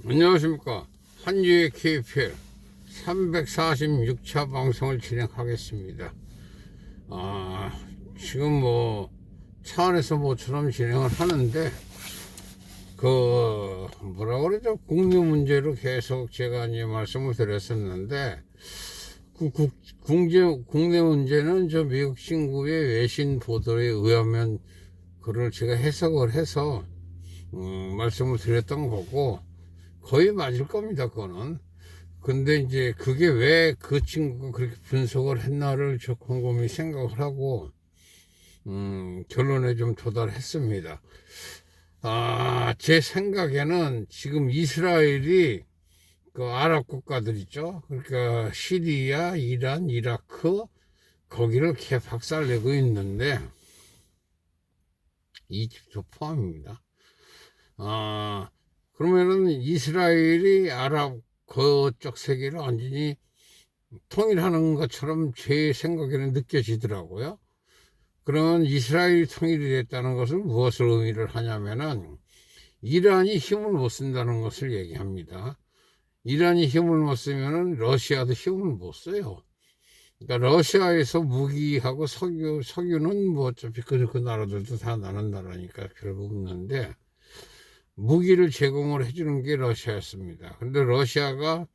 안녕하십니까. 한주의 KPL 346차 방송을 진행하겠습니다. 지금 차 안에서 모처럼 진행을 하는데, 뭐라 그러죠? 국내 문제로 계속 제가 이제 말씀을 드렸었는데, 국내 문제는 저 미국 친구의 외신 보도에 의하면, 그걸 제가 해석을 해서, 말씀을 드렸던 거고, 거의 맞을 겁니다, 그거는. 근데 이제 그게 왜 그 친구가 그렇게 분석을 했나를 저 곰곰이 생각을 하고, 결론에 좀 도달했습니다. 제 생각에는 지금 이스라엘이 그 아랍 국가들 있죠. 그러니까 시리아, 이란, 이라크, 거기를 개박살내고 있는데, 이집도 포함입니다. 그러면은 이스라엘이 아랍 그쪽 세계를 완전히 통일하는 것처럼 제 생각에는 느껴지더라고요. 그러면 이스라엘이 통일이 됐다는 것은 무엇을 의미를 하냐면은 이란이 힘을 못 쓴다는 것을 얘기합니다. 이란이 힘을 못 쓰면은 러시아도 힘을 못 써요. 그러니까 러시아에서 무기하고 석유는 뭐 어차피 그 나라들도 다 나는 나라니까 별거 없는데, 무기를 제공을 해주는 게 러시아였습니다. 근데 러시아가,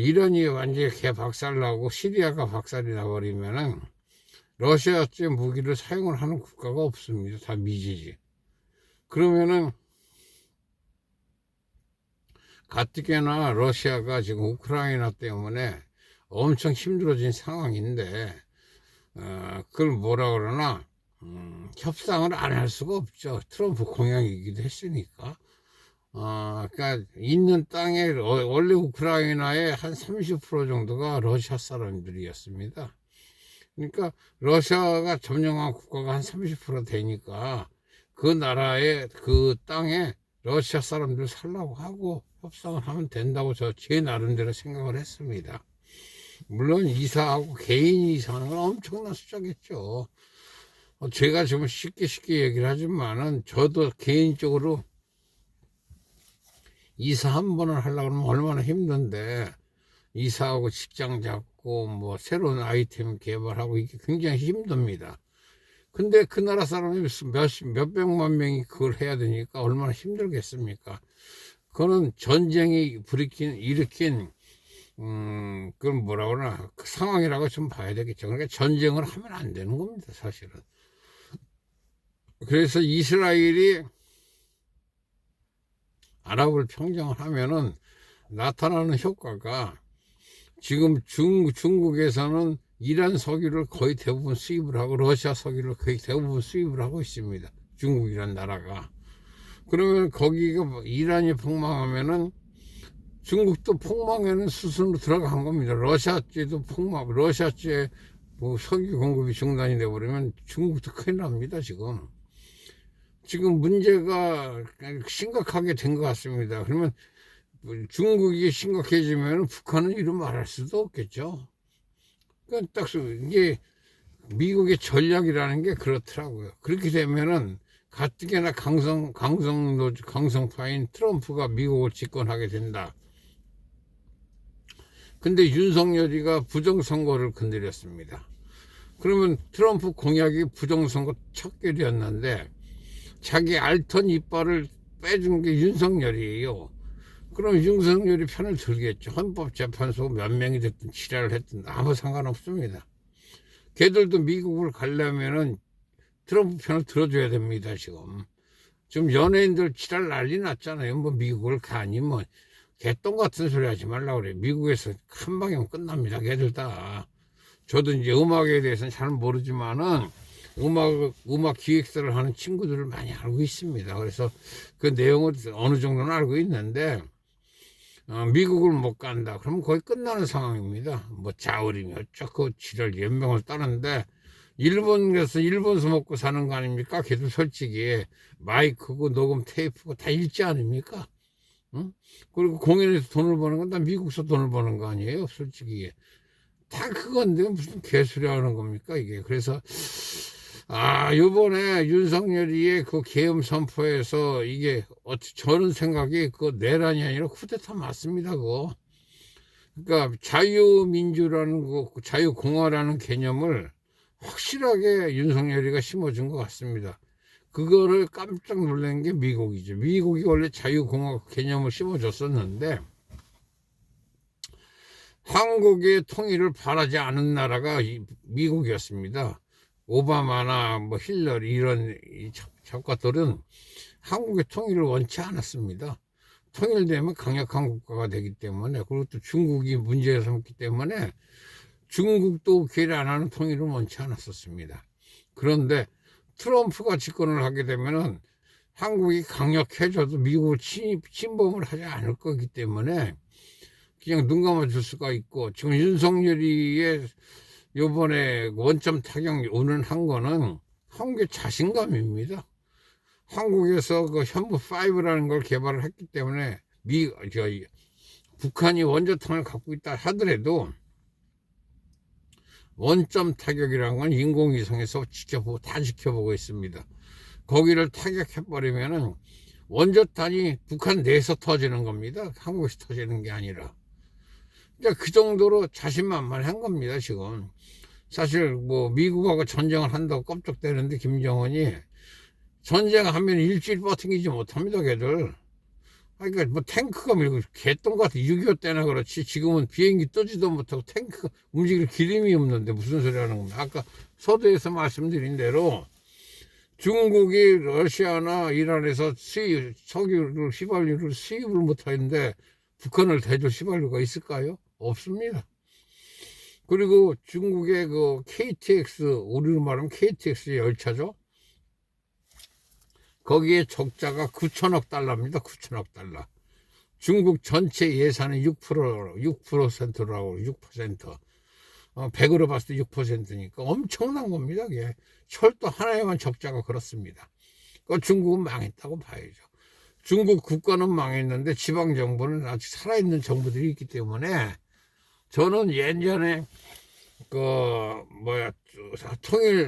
이란이 완전히 개박살나고 시리아가 박살이 나버리면은 러시아제 무기를 사용을 하는 국가가 없습니다. 다 미지지. 그러면은 가뜩이나 러시아가 지금 우크라이나 때문에 엄청 힘들어진 상황인데, 그걸 뭐라 그러나, 협상을 안 할 수가 없죠. 트럼프 공약이기도 했으니까. 그러니까 있는 땅에 원래 우크라이나의 한 30% 정도가 러시아 사람들이었습니다. 그러니까 러시아가 점령한 국가가 한 30% 되니까 그 나라의 그 땅에 러시아 사람들 살라고 하고 협상을 하면 된다고 제 나름대로 생각을 했습니다. 물론 이사하고 개인 이사하는 건 엄청난 숫자겠죠. 제가 지금 쉽게 얘기를 하지만은 저도 개인적으로 이사 한 번을 하려고 하면 얼마나 힘든데, 이사하고 직장 잡고 뭐 새로운 아이템 개발하고 이게 굉장히 힘듭니다. 근데 그 나라 사람이 몇백만 명이 그걸 해야 되니까 얼마나 힘들겠습니까? 그거는 전쟁이 일으킨 그건 뭐라 그러나 그 상황이라고 좀 봐야 되겠죠. 그러니까 전쟁을 하면 안 되는 겁니다, 사실은. 그래서 이스라엘이 아랍을 평정을 하면은 나타나는 효과가, 지금 중국에서는 이란 석유를 거의 대부분 수입을 하고 러시아 석유를 거의 대부분 수입을 하고 있습니다. 중국이란 나라가. 그러면 거기가 이란이 폭망하면은 중국도 폭망에는 수순으로 들어간 겁니다. 러시아제도 러시아제 뭐 석유 공급이 중단이 돼버리면 중국도 큰일 납니다, 지금. 지금 문제가 심각하게 된 것 같습니다. 그러면 중국이 심각해지면 북한은 이루 말할 수도 없겠죠. 그러니까 딱 이게 미국의 전략이라는 게 그렇더라고요. 그렇게 되면은 가뜩이나 강성파인 트럼프가 미국을 집권하게 된다. 근데 윤석열이가 부정선거를 건드렸습니다. 그러면 트럼프 공약이 부정선거 척결이었는데 자기 앓던 이빨을 빼준 게 윤석열이에요. 그럼 윤석열이 편을 들겠죠. 헌법재판소 몇 명이 됐든 지랄을 했든 아무 상관없습니다. 걔들도 미국을 가려면은 트럼프 편을 들어줘야 됩니다. 지금 연예인들 지랄 난리 났잖아요. 뭐 미국을 가니 뭐 개똥 같은 소리 하지 말라 그래. 미국에서 한 방이면 끝납니다. 걔들 다. 저도 이제 음악에 대해서는 잘 모르지만은 음악 기획사를 하는 친구들을 많이 알고 있습니다. 그래서 그 내용을 어느 정도는 알고 있는데, 미국을 못 간다. 그러면 거의 끝나는 상황입니다. 뭐 자우림이 어쩌고 지랄 연명을 따는데, 일본에서 일본서 먹고 사는 거 아닙니까? 걔도 솔직히 마이크고 녹음 테이프고 다 일지 아닙니까? 응? 그리고 공연에서 돈을 버는 건 다 미국서 돈을 버는 거 아니에요? 솔직히 다 그건데 무슨 개소리 하는 겁니까 이게. 그래서 요번에 윤석열이의 그 계엄 선포에서 이게, 저는 생각이 그 내란이 아니라 쿠데타 맞습니다, 그거. 그러니까 자유민주라는 거, 자유공화라는 개념을 확실하게 윤석열이가 심어준 것 같습니다. 그거를 깜짝 놀란 게 미국이죠. 미국이 원래 자유공화 개념을 심어줬었는데, 한국의 통일을 바라지 않은 나라가 미국이었습니다. 오바마나 뭐 힐러리 이런 작가들은 한국의 통일을 원치 않았습니다. 통일되면 강력한 국가가 되기 때문에, 그리고 또 중국이 문제가 삼기 때문에 중국도 기회 안 하는 통일을 원치 않았었습니다. 그런데 트럼프가 집권을 하게 되면은 한국이 강력해져도 미국을 침범을 하지 않을 거기 때문에 그냥 눈 감아줄 수가 있고, 지금 윤석열이의 요번에 원점 타격 운운한 거는 한국의 자신감입니다. 한국에서 그 현무5라는 걸 개발을 했기 때문에 북한이 원자탄을 갖고 있다 하더라도 원점 타격이라는 건 인공위성에서 다 지켜보고 있습니다. 거기를 타격해버리면은 원자탄이 북한 내에서 터지는 겁니다. 한국에서 터지는 게 아니라. 그러니까 그 정도로 자신만만한 겁니다, 지금. 사실 뭐 미국하고 전쟁을 한다고 껍적대는데 김정은이 전쟁하면 일주일 버티지 못합니다, 걔들. 그러니까 뭐 탱크가 밀고 개똥 같은 6.25 때나 그렇지, 지금은 비행기 뜨지도 못하고 탱크가 움직일 기름이 없는데 무슨 소리 하는 겁니다. 아까 서두에서 말씀드린 대로 중국이 러시아나 이란에서 석유를, 휘발유를 수입을 못하는데 북한을 대줄 휘발유가 있을까요? 없습니다. 그리고 중국의 그 KTX, 우리로 말하면 KTX 열차죠. 거기에 적자가 9천억 달러입니다. 9천억 달러. 중국 전체 예산의 6%라고 6%. 100으로 봤을 때 6%니까 엄청난 겁니다. 그게. 철도 하나에만 적자가 그렇습니다. 그 중국은 망했다고 봐야죠. 중국 국가는 망했는데 지방 정부는 아직 살아있는 정부들이 있기 때문에, 저는 예전에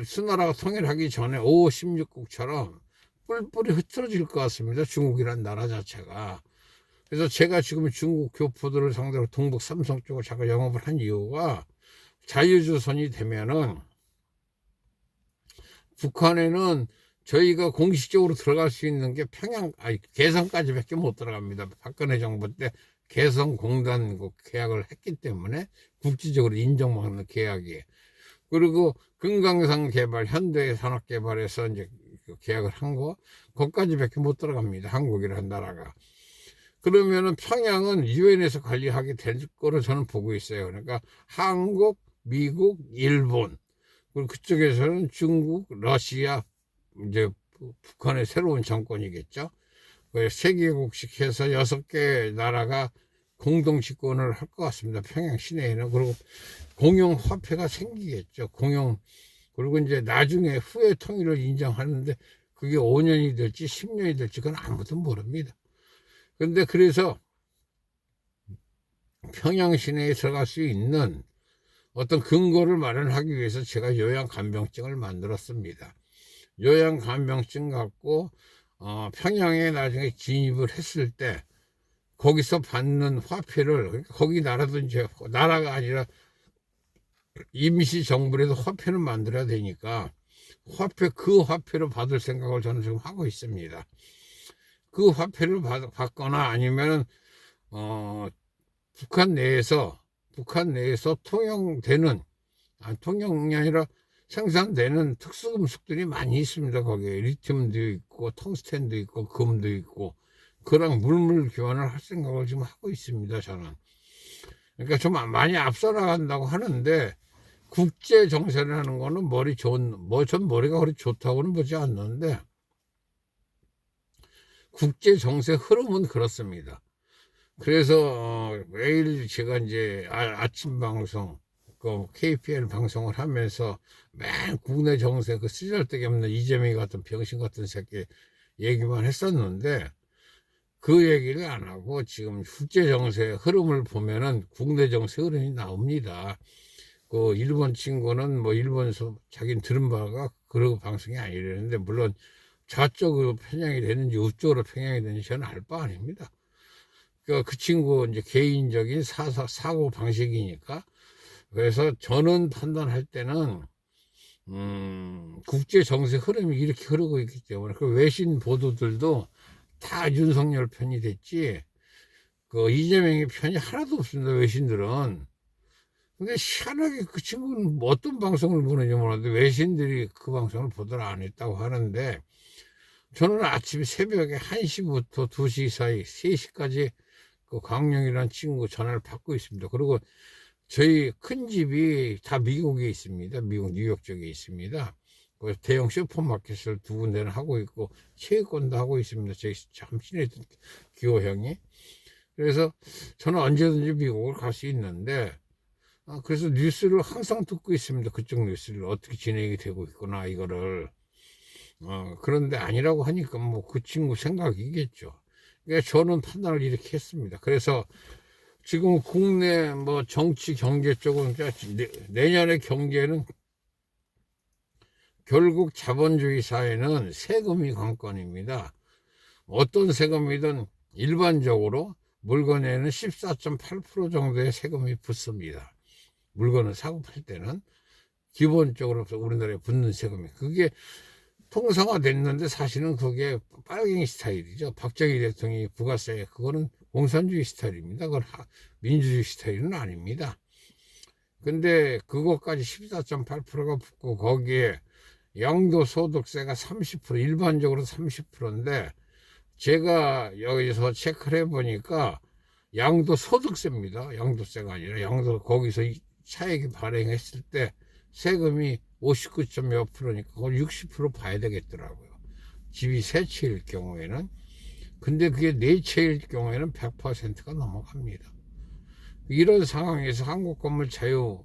수나라가 통일하기 전에 5, 16국처럼 뿔뿔이 흩어질 것 같습니다. 중국이란 나라 자체가. 그래서 제가 지금 중국 교포들을 상대로 동북 삼성 쪽을 잠깐 영업을 한 이유가, 자유조선이 되면은 북한에는 저희가 공식적으로 들어갈 수 있는 게 개성까지밖에 못 들어갑니다. 박근혜 정부 때 개성공단 계약을 했기 때문에 국제적으로 인정받는 계약이에요. 그리고 금강산 개발, 현대 산업 개발에서 이제 계약을 한 거, 거기까지밖에 못 들어갑니다. 한국이라는 나라가. 그러면은 평양은 유엔에서 관리하게 될 거로 저는 보고 있어요. 그러니까 한국, 미국, 일본, 그리고 그쪽에서는 중국, 러시아, 이제 북한의 새로운 정권이겠죠. 3개국씩 해서 6개 나라가 공동 집권을 할 것 같습니다. 평양 시내에는. 그리고 공용 화폐가 생기겠죠. 그리고 이제 나중에 후에 통일을 인정하는데 그게 5년이 될지 10년이 될지 그건 아무도 모릅니다. 근데 그래서 평양 시내에 들어갈 수 있는 어떤 근거를 마련하기 위해서 제가 요양간병증을 만들었습니다. 요양간병증 갖고 평양에 나중에 진입을 했을 때 거기서 받는 화폐를, 거기 나라도 이제 나라가 아니라 임시정부라도 화폐는 만들어야 되니까 그 화폐로 받을 생각을 저는 지금 하고 있습니다. 그 화폐를 받거나 아니면은 북한 내에서 통용이 아니라 생산되는 특수금속들이 많이 있습니다. 거기에 리튬도 있고 텅스텐도 있고 금도 있고, 그랑 물물 교환을 할 생각을 지금 하고 있습니다. 저는. 그러니까 좀 많이 앞서 나간다고 하는데, 국제 정세라는 거는 전 머리가 그리 좋다고는 보지 않는데, 국제 정세 흐름은 그렇습니다. 그래서 매일 제가 이제 아침 방송, KPL 방송을 하면서 맨 국내 정세 그 쓰잘데기 없는 이재명이 같은 병신 같은 새끼 얘기만 했었는데, 그 얘기를 안 하고 지금 국제 정세 흐름을 보면은 국내 정세 흐름이 나옵니다. 그 일본 친구는 뭐 일본에서 자기는 들은 바가 그런 방송이 아니라는데, 물론 좌쪽으로 편향이 되는지 우쪽으로 편향이 되는지 저는 알 바 아닙니다. 그 친구 이제 개인적인 사고 방식이니까. 그래서 저는 판단할 때는 국제 정세 흐름이 이렇게 흐르고 있기 때문에 그 외신 보도들도 다 윤석열 편이 됐지 그 이재명의 편이 하나도 없습니다. 외신들은. 근데 희한하게 그 친구는 뭐 어떤 방송을 보는지 모르는데 외신들이 그 방송을 보도를 안 했다고 하는데, 저는 아침 새벽에 1시부터 2시 사이 3시까지 그 강령이라는 친구 전화를 받고 있습니다. 그리고 저희 큰 집이 다 미국에 있습니다. 미국 뉴욕 쪽에 있습니다. 그 대형 슈퍼마켓을 2군데는 하고 있고 체육관도 하고 있습니다. 저희 참 친했던 기호 형이. 그래서 저는 언제든지 미국을 갈 수 있는데, 그래서 뉴스를 항상 듣고 있습니다. 그쪽 뉴스를 어떻게 진행이 되고 있구나 이거를. 그런데 아니라고 하니까 뭐 그 친구 생각이겠죠. 그러니까 저는 판단을 이렇게 했습니다. 그래서 지금 국내 뭐 정치 경제 쪽은 내년의 경제는 결국 자본주의 사회는 세금이 관건입니다. 어떤 세금이든 일반적으로 물건에는 14.8% 정도의 세금이 붙습니다. 물건을 사고 팔 때는 기본적으로 우리나라에 붙는 세금이, 그게 통상화됐는데 사실은 그게 빨갱이 스타일이죠. 박정희 대통령이 부가세, 그거는 공산주의 스타일입니다. 그건 민주주의 스타일은 아닙니다. 근데 그것까지 14.8%가 붙고 거기에 양도소득세가 30%, 일반적으로 30%인데 제가 여기서 체크를 해보니까 양도소득세입니다. 양도세가 아니라 거기서 차액이 발행했을 때 세금이 59점 몇 프로니까 그걸 60% 봐야 되겠더라고요. 집이 세 채일 경우에는. 근데 그게 네 채일 경우에는 100%가 넘어갑니다. 이런 상황에서 한국건물자유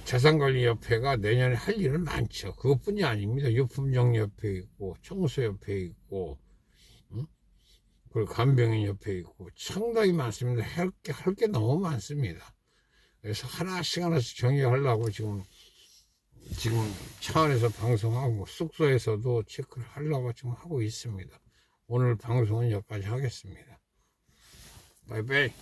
자산관리협회가 내년에 할 일은 많죠. 그것뿐이 아닙니다. 유품정리협회 있고 청소협회 있고 그리고 간병인협회 있고 상당히 많습니다. 할 게 너무 많습니다. 그래서 하나씩 정리하려고 지금 차 안에서 방송하고 숙소에서도 체크를 하려고 지금 하고 있습니다. 오늘 방송은 여기까지 하겠습니다. 바이바이.